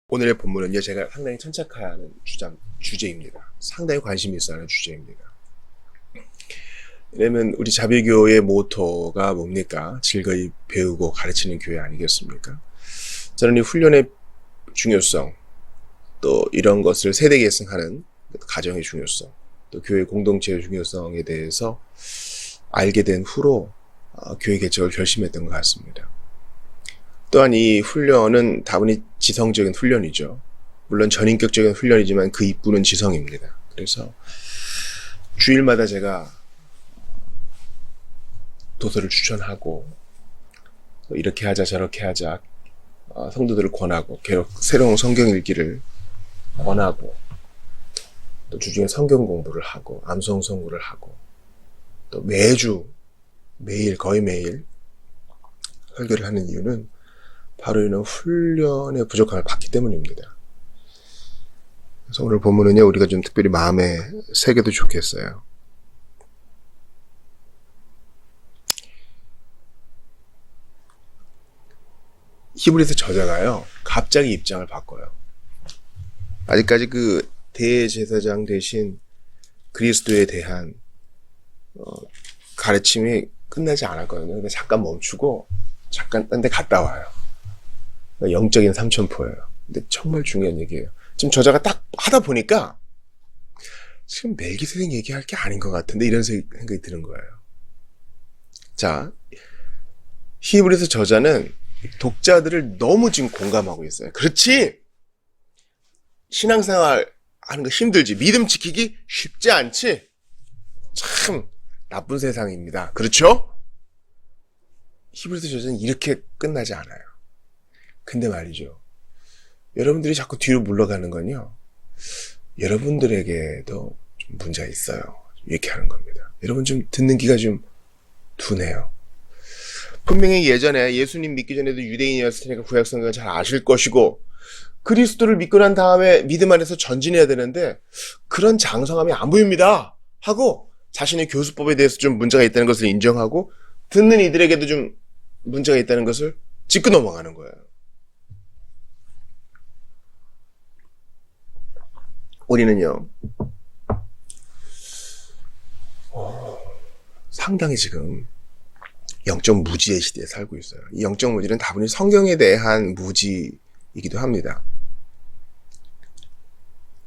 오늘의 본문은요, 제가 상당히 천착하는 주제입니다. 상당히 관심이 있어 하는 주제입니다. 왜냐면 우리 자비교의 모토가 뭡니까? 즐거이 배우고 가르치는 교회 아니겠습니까? 저는 이 훈련의 중요성, 또 이런 것을 세대 계승하는 가정의 중요성, 또 교회 공동체의 중요성에 대해서 알게 된 후로 교회 개척을 결심했던 것 같습니다. 또한 이 훈련은 다분히 지성적인 훈련이죠. 물론 전인격적인 훈련이지만 그 입구는 지성입니다. 그래서 주일마다 제가 도서를 추천하고 이렇게 하자 저렇게 하자 성도들을 권하고 새로운 성경 읽기를 권하고 또 주중에 성경 공부를 하고 암송 선구를 하고 또 거의 매일 설교를 하는 이유는 바로 이런 훈련의 부족함을 봤기 때문입니다. 그래서 오늘 본문은요, 우리가 좀 특별히 마음에 새겨도 좋겠어요. 히브리서 저자가요, 갑자기 입장을 바꿔요. 아직까지 그 대제사장 대신 그리스도에 대한 가르침이 끝나지 않았거든요. 근데 잠깐 멈추고 잠깐 딴 데 갔다 와요. 영적인 삼천포예요. 근데 정말 중요한 얘기예요. 지금 저자가 딱 하다 보니까 지금 멜기세덱 얘기할 게 아닌 것 같은데 이런 생각이 드는 거예요. 자, 히브리서 저자는 독자들을 너무 지금 공감하고 있어요. 그렇지! 신앙생활 하는 거 힘들지. 믿음 지키기 쉽지 않지? 참 나쁜 세상입니다. 그렇죠? 히브리서 저자는 이렇게 끝나지 않아요. 근데 말이죠. 여러분들이 자꾸 뒤로 물러가는 건요, 여러분들에게도 좀 문제가 있어요. 이렇게 하는 겁니다. 여러분 좀 듣는 귀가 좀 둔해요. 분명히 예전에 예수님 믿기 전에도 유대인이었을 테니까 구약 성경을 잘 아실 것이고 그리스도를 믿고 난 다음에 믿음 안에서 전진해야 되는데 그런 장성함이 안 보입니다 하고 자신의 교수법에 대해서 좀 문제가 있다는 것을 인정하고 듣는 이들에게도 좀 문제가 있다는 것을 짚고 넘어가는 거예요. 우리는요, 상당히 지금 영적 무지의 시대에 살고 있어요. 이 영적 무지는 다분히 성경에 대한 무지이기도 합니다.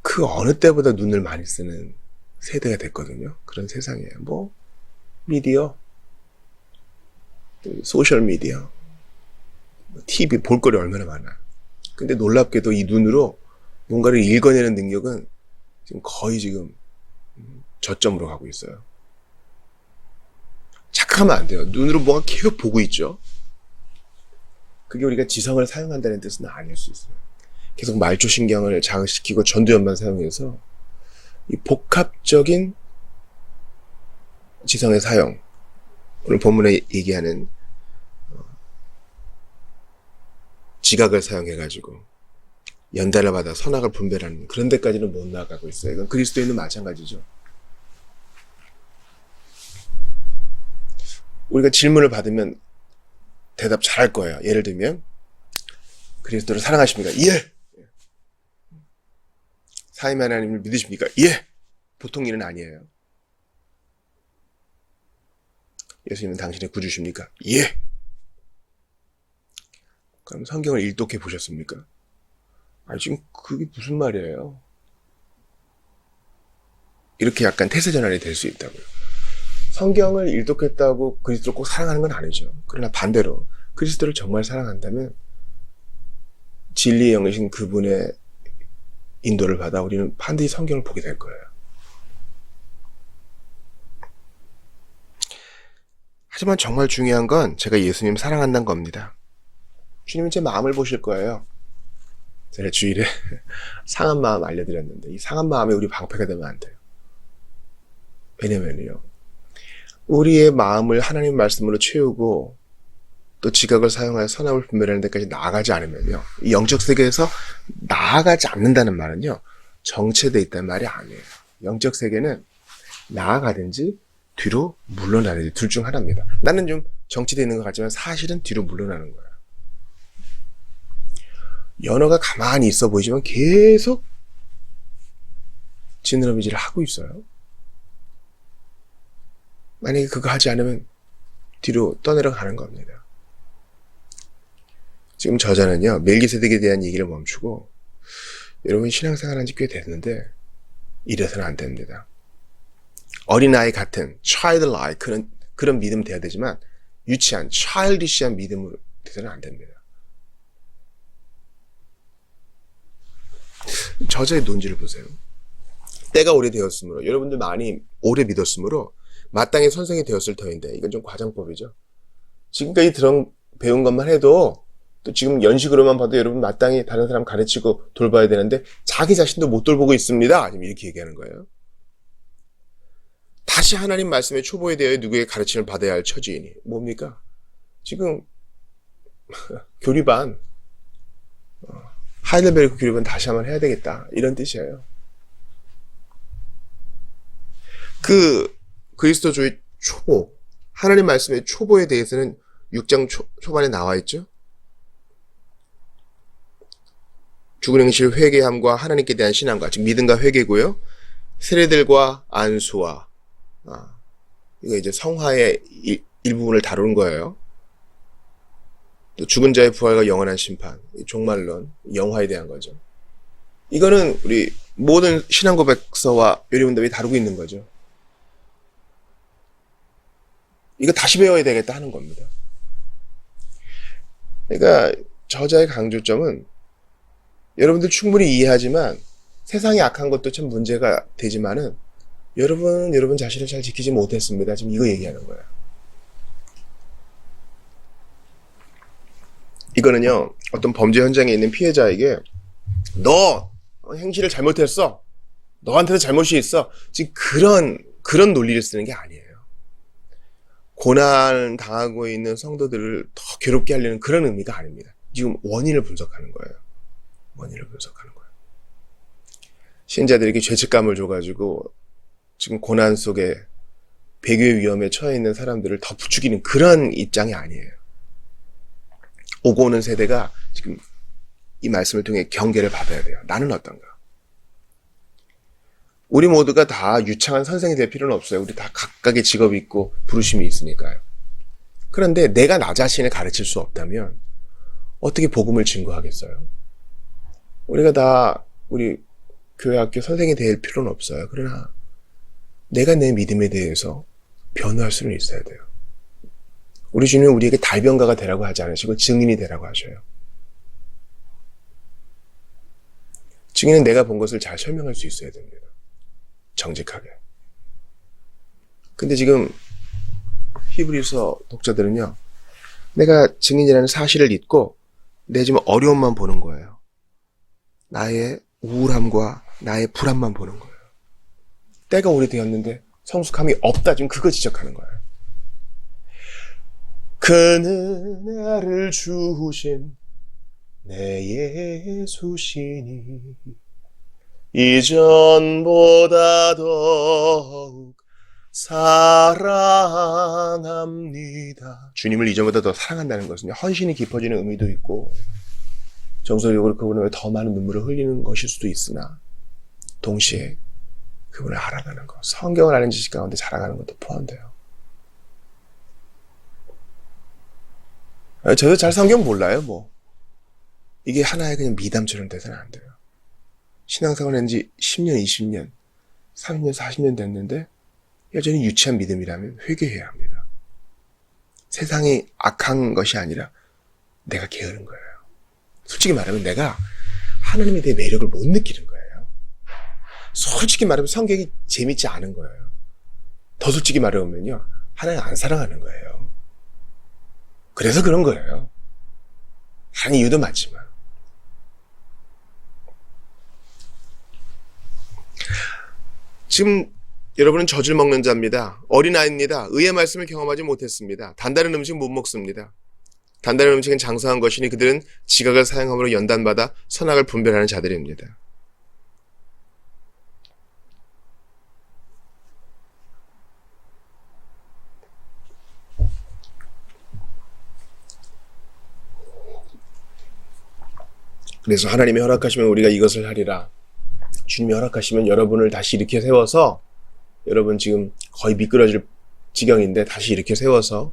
그 어느 때보다 눈을 많이 쓰는 세대가 됐거든요. 그런 세상이에요. 미디어, 소셜미디어, TV 볼거리 얼마나 많아. 근데 놀랍게도 이 눈으로 뭔가를 읽어내는 능력은 지금 거의 지금 저점으로 가고 있어요. 착각하면 안 돼요. 눈으로 뭔가 계속 보고 있죠. 그게 우리가 지성을 사용한다는 뜻은 아닐 수 있어요. 계속 말초신경을 자극시키고 전두엽만 사용해서 이 복합적인 지성의 사용, 오늘 본문에 얘기하는 지각을 사용해가지고 연달아 받아 선악을 분별하는 그런 데까지는 못 나가고 있어요. 이건 그리스도인도 마찬가지죠. 우리가 질문을 받으면 대답 잘할 거예요. 예를 들면 그리스도를 사랑하십니까? 예! 사임 하나님을 믿으십니까? 예! 보통 일은 아니에요. 예수님은 당신의 구주십니까? 예! 그럼 성경을 일독해 보셨습니까? 지금 그게 무슨 말이에요? 이렇게 약간 태세전환이 될 수 있다고요. 성경을 일독했다고 그리스도를 꼭 사랑하는 건 아니죠. 그러나 반대로 그리스도를 정말 사랑한다면 진리의 영이신 그분의 인도를 받아 우리는 반드시 성경을 보게 될 거예요. 하지만 정말 중요한 건 제가 예수님 사랑한다는 겁니다. 주님은 제 마음을 보실 거예요. 제가 주일에 상한 마음 알려드렸는데 이 상한 마음에 우리 방패가 되면 안 돼요. 왜냐면요, 우리의 마음을 하나님 말씀으로 채우고 또 지각을 사용하여 선악을 분별하는 데까지 나아가지 않으면요, 이 영적 세계에서 나아가지 않는다는 말은요, 정체되어 있다는 말이 아니에요. 영적 세계는 나아가든지 뒤로 물러나든지 둘 중 하나입니다. 나는 좀 정체되어 있는 것 같지만 사실은 뒤로 물러나는 거예요. 연어가 가만히 있어 보이지만 계속 지느러미질을 하고 있어요. 만약에 그거 하지 않으면 뒤로 떠내려가는 겁니다. 지금 저자는요, 멜기세덱에 대한 얘기를 멈추고, 여러분 신앙생활 한 지 꽤 됐는데 이래서는 안 됩니다. 어린아이 같은 childlike 그런 믿음 돼야 되지만 유치한 childish한 믿음으로 돼서는 안 됩니다. 저자의 논지를 보세요. 때가 오래되었으므로, 여러분들 많이 오래 믿었으므로 마땅히 선생이 되었을 터인데, 이건 좀 과장법이죠. 지금까지 배운 것만 해도, 또 지금 연식으로만 봐도 여러분 마땅히 다른 사람 가르치고 돌봐야 되는데 자기 자신도 못 돌보고 있습니다. 지금 이렇게 얘기하는 거예요. 다시 하나님 말씀에 초보에 대하여 누구의 가르침을 받아야 할 처지이니. 뭡니까? 지금 교리반, 하이델베르크 교리반 다시 한번 해야 되겠다, 이런 뜻이에요. 그리스도교의 초보, 하나님 말씀의 초보에 대해서는 6장 초반에 나와 있죠. 죽은 행실 회개함과 하나님께 대한 신앙과, 즉 믿음과 회개고요. 세례들과 안수와, 이거 이제 성화의 일부분을 다루는 거예요. 또 죽은 자의 부활과 영원한 심판, 종말론, 영화에 대한 거죠. 이거는 우리 모든 신앙 고백서와 요리문답이 다루고 있는 거죠. 이거 다시 배워야 되겠다 하는 겁니다. 그러니까 저자의 강조점은, 여러분들 충분히 이해하지만 세상이 악한 것도 참 문제가 되지만은 여러분 자신을 잘 지키지 못했습니다. 지금 이거 얘기하는 거예요. 이거는요, 어떤 범죄 현장에 있는 피해자에게 너 행실을 잘못했어, 너한테도 잘못이 있어, 지금 그런 논리를 쓰는 게 아니에요. 고난 당하고 있는 성도들을 더 괴롭게 하려는 그런 의미가 아닙니다. 지금 원인을 분석하는 거예요. 원인을 분석하는 거예요. 신자들에게 죄책감을 줘가지고 지금 고난 속에 배교의 위험에 처해 있는 사람들을 더 부추기는 그런 입장이 아니에요. 오고 오는 세대가 지금 이 말씀을 통해 경계를 받아야 돼요. 나는 어떤가? 우리 모두가 다 유창한 선생이 될 필요는 없어요. 우리 다 각각의 직업이 있고 부르심이 있으니까요. 그런데 내가 나 자신을 가르칠 수 없다면 어떻게 복음을 증거하겠어요? 우리가 다 우리 교회 학교 선생이 될 필요는 없어요. 그러나 내가 내 믿음에 대해서 변호할 수는 있어야 돼요. 우리 주님은 우리에게 달변가가 되라고 하지 않으시고 증인이 되라고 하셔요. 증인은 내가 본 것을 잘 설명할 수 있어야 됩니다. 정직하게. 근데 지금 히브리서 독자들은요, 내가 증인이라는 사실을 잊고 내 지금 어려움만 보는 거예요. 나의 우울함과 나의 불안만 보는 거예요. 때가 오래되었는데 성숙함이 없다, 지금 그거 지적하는 거예요. 그는 나를 주신 내 예수시니 이전보다 더욱 사랑합니다. 주님을 이전보다 더 사랑한다는 것은 헌신이 깊어지는 의미도 있고 정서적으로 그분을 위해 더 많은 눈물을 흘리는 것일 수도 있으나 동시에 그분을 알아가는 것, 성경을 아는 지식 가운데 자라가는 것도 포함돼요. 저도 잘 성경 몰라요, 뭐. 이게 하나의 그냥 미담처럼 돼서는 안 돼요. 신앙생활 한지 10년, 20년, 30년, 40년 됐는데 여전히 유치한 믿음이라면 회개해야 합니다. 세상이 악한 것이 아니라 내가 게으른 거예요. 솔직히 말하면 내가 하나님에 대해 매력을 못 느끼는 거예요. 솔직히 말하면 성경이 재밌지 않은 거예요. 더 솔직히 말하면요, 하나님 안 사랑하는 거예요. 그래서 그런 거예요. 다른 이유도 많지만. 지금 여러분은 젖을 먹는 자입니다. 어린아이입니다. 의의 말씀을 경험하지 못했습니다. 단다른 음식 못 먹습니다. 단다른 음식은 장사한 것이니 그들은 지각을 사용함으로 연단받아 선악을 분별하는 자들입니다. 그래서 하나님이 허락하시면 우리가 이것을 하리라. 주님이 허락하시면 여러분을 다시 일으켜 세워서, 여러분 지금 거의 미끄러질 지경인데 다시 일으켜 세워서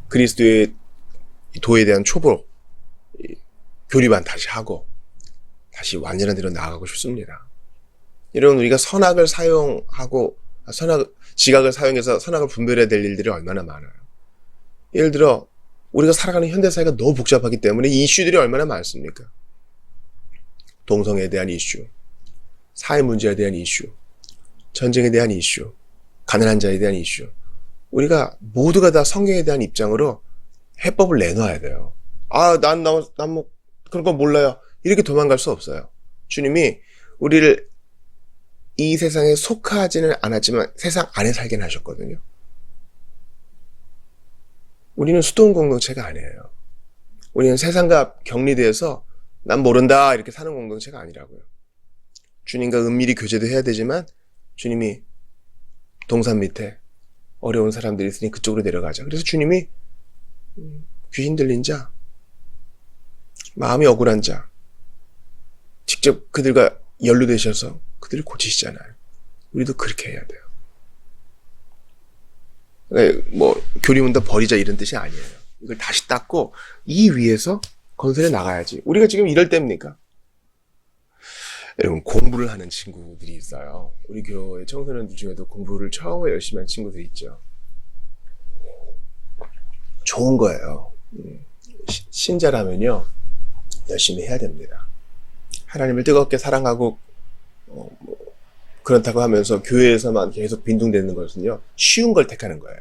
그리스도의 도에 대한 초보 교리반 다시 하고 다시 완전한 대로 나아가고 싶습니다. 여러분, 우리가 지각을 사용해서 선악을 분별해야 될 일들이 얼마나 많아요. 예를 들어 우리가 살아가는 현대사회가 너무 복잡하기 때문에 이슈들이 얼마나 많습니까? 동성애에 대한 이슈, 사회 문제에 대한 이슈, 전쟁에 대한 이슈, 가난한 자에 대한 이슈. 우리가 모두가 다 성경에 대한 입장으로 해법을 내놔야 돼요. 난 뭐 그런 거 몰라요. 이렇게 도망갈 수 없어요. 주님이 우리를 이 세상에 속하지는 않았지만 세상 안에 살게 하셨거든요. 우리는 수동 공동체가 아니에요. 우리는 세상과 격리돼서 난 모른다 이렇게 사는 공동체가 아니라고요. 주님과 은밀히 교제도 해야 되지만 주님이 동산 밑에 어려운 사람들이 있으니 그쪽으로 내려가자. 그래서 주님이 귀신 들린 자, 마음이 억울한 자, 직접 그들과 연루되셔서 그들을 고치시잖아요. 우리도 그렇게 해야 돼요. 그러니까 뭐 교리문도 버리자 이런 뜻이 아니에요. 이걸 다시 닦고 이 위에서 건설해 나가야지. 우리가 지금 이럴 때입니까? 여러분, 공부를 하는 친구들이 있어요. 우리 교회 청소년들 중에도 공부를 처음에 열심히 한 친구들이 있죠. 좋은 거예요. 신자라면요 열심히 해야 됩니다. 하나님을 뜨겁게 사랑하고 그렇다고 하면서 교회에서만 계속 빈둥대는 것은요 쉬운 걸 택하는 거예요.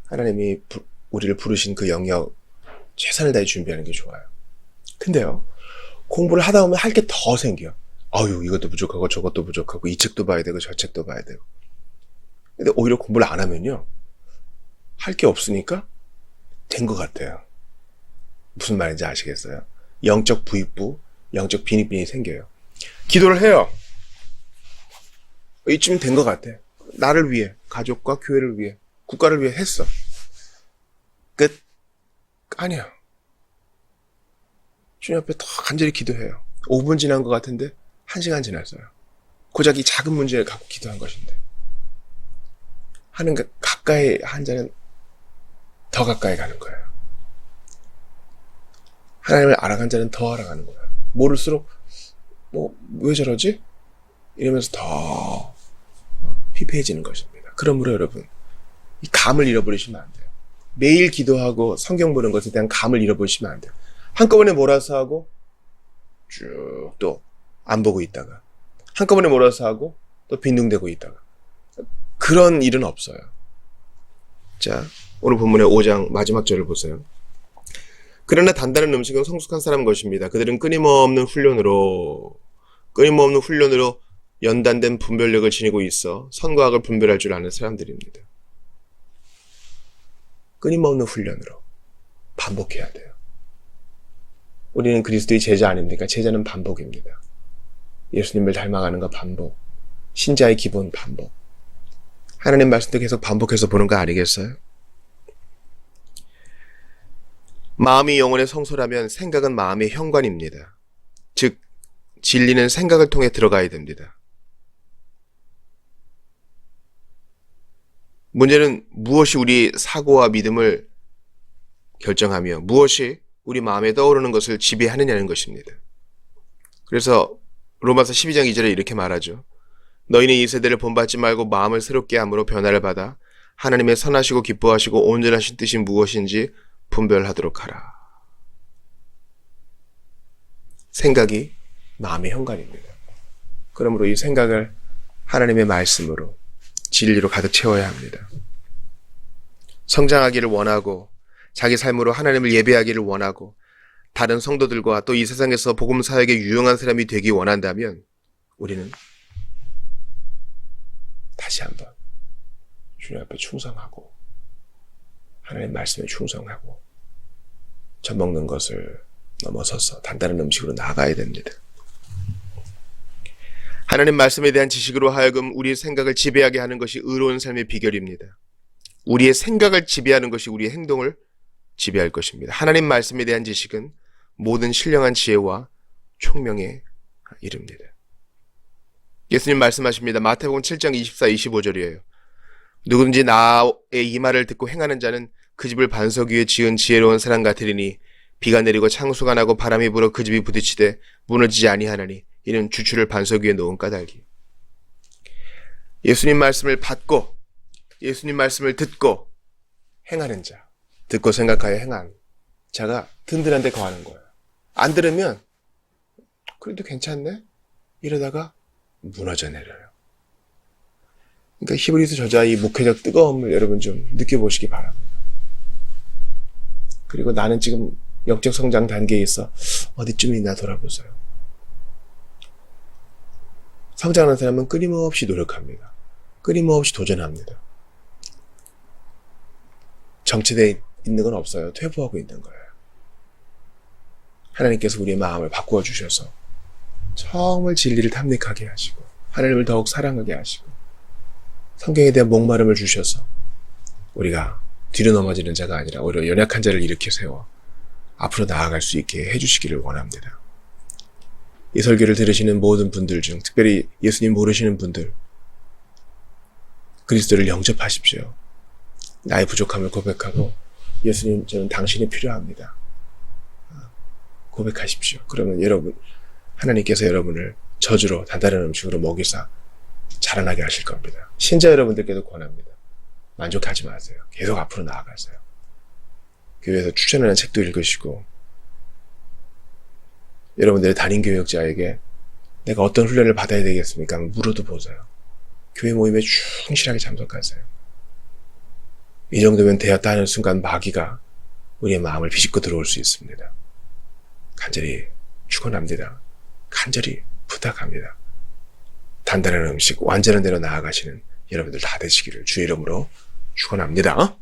하나님이 우리를 부르신 그 영역 최선을 다해 준비하는 게 좋아요. 근데요 공부를 하다 보면 할 게 더 생겨. 이것도 부족하고 저것도 부족하고 이 책도 봐야 되고 저 책도 봐야 되고. 근데 오히려 공부를 안 하면요 할 게 없으니까 된 것 같아요. 무슨 말인지 아시겠어요? 영적 부익부, 영적 빈익빈이 생겨요. 기도를 해요. 이쯤 된 것 같아. 나를 위해, 가족과 교회를 위해, 국가를 위해 했어. 끝? 아니야. 주님 앞에 더 간절히 기도해요. 5분 지난 것 같은데 1시간 지났어요. 고작 이 작은 문제를 갖고 기도한 것인데. 하나님과 가까이 한 자는 더 가까이 가는 거예요. 하나님을 알아간 자는 더 알아가는 거예요. 모를수록 왜 저러지? 이러면서 더 피폐해지는 것입니다. 그러므로 여러분, 이 감을 잃어버리시면 안 돼요. 매일 기도하고 성경 보는 것에 대한 감을 잃어버리시면 안 돼요. 한꺼번에 몰아서 하고 쭉 또 안 보고 있다가 한꺼번에 몰아서 하고 또 빈둥대고 있다가 그런 일은 없어요. 자, 오늘 본문의 5장 마지막 절을 보세요. 그러나 단단한 음식은 성숙한 사람 것입니다. 그들은 끊임없는 훈련으로 연단된 분별력을 지니고 있어 선과 악을 분별할 줄 아는 사람들입니다. 끊임없는 훈련으로 반복해야 돼요. 우리는 그리스도의 제자 아닙니까? 제자는 반복입니다. 예수님을 닮아가는 거 반복. 신자의 기본 반복. 하나님 말씀도 계속 반복해서 보는 거 아니겠어요? 마음이 영혼의 성소라면 생각은 마음의 현관입니다. 즉 진리는 생각을 통해 들어가야 됩니다. 문제는 무엇이 우리 사고와 믿음을 결정하며 무엇이 우리 마음에 떠오르는 것을 지배하느냐는 것입니다. 그래서 로마서 12장 2절에 이렇게 말하죠. 너희는 이 세대를 본받지 말고 마음을 새롭게 함으로 변화를 받아 하나님의 선하시고 기뻐하시고 온전하신 뜻이 무엇인지 분별하도록 하라. 생각이 마음의 현관입니다. 그러므로 이 생각을 하나님의 말씀으로 진리로 가득 채워야 합니다. 성장하기를 원하고 자기 삶으로 하나님을 예배하기를 원하고 다른 성도들과 또 이 세상에서 복음 사역에 유용한 사람이 되기 원한다면 우리는 다시 한번 주님 앞에 충성하고 하나님 말씀에 충성하고 젖먹는 것을 넘어서서 단단한 음식으로 나아가야 됩니다. 하나님 말씀에 대한 지식으로 하여금 우리의 생각을 지배하게 하는 것이 의로운 삶의 비결입니다. 우리의 생각을 지배하는 것이 우리의 행동을 지배할 것입니다. 하나님 말씀에 대한 지식은 모든 신령한 지혜와 총명에 이릅니다. 예수님 말씀하십니다. 마태복음 7장 24, 25절이에요. 누구든지 나의 이 말을 듣고 행하는 자는 그 집을 반석 위에 지은 지혜로운 사람 같으리니 비가 내리고 창수가 나고 바람이 불어 그 집이 부딪히되 무너지지 아니하나니 이는 주추를 반석 위에 놓은 까닭이. 예수님 말씀을 받고 예수님 말씀을 듣고 행하는 자, 듣고 생각하여 행한 자가 든든한 데 거하는 거예요. 안 들으면 그래도 괜찮네? 이러다가 무너져 내려요. 그러니까 히브리서 저자의 목회적 뜨거움을 여러분 좀 느껴보시기 바랍니다. 그리고 나는 지금 영적 성장 단계에 있어 어디쯤 있나 돌아보세요. 성장하는 사람은 끊임없이 노력합니다. 끊임없이 도전합니다. 정체되어 있는 건 없어요. 퇴보하고 있는 거예요. 하나님께서 우리의 마음을 바꾸어 주셔서 정말 진리를 탐닉하게 하시고 하나님을 더욱 사랑하게 하시고 성경에 대한 목마름을 주셔서 우리가 뒤로 넘어지는 자가 아니라 오히려 연약한 자를 일으켜 세워 앞으로 나아갈 수 있게 해주시기를 원합니다. 이 설교를 들으시는 모든 분들 중 특별히 예수님 모르시는 분들 그리스도를 영접하십시오. 나의 부족함을 고백하고 예수님 저는 당신이 필요합니다. 고백하십시오. 그러면 여러분 하나님께서 여러분을 저주로 단단한 음식으로 먹이사 자라나게 하실 겁니다. 신자 여러분들께도 권합니다. 만족하지 마세요. 계속 앞으로 나아가세요. 교회에서 추천하는 책도 읽으시고 여러분들의 담임교역자에게 내가 어떤 훈련을 받아야 되겠습니까? 물어도 보세요. 교회 모임에 충실하게 참석하세요. 이 정도면 되었다 하는 순간 마귀가 우리의 마음을 비집고 들어올 수 있습니다. 간절히 축원합니다. 간절히 부탁합니다. 단단한 음식, 완전한 대로 나아가시는 여러분들 다 되시기를 주의 이름으로 축원합니다.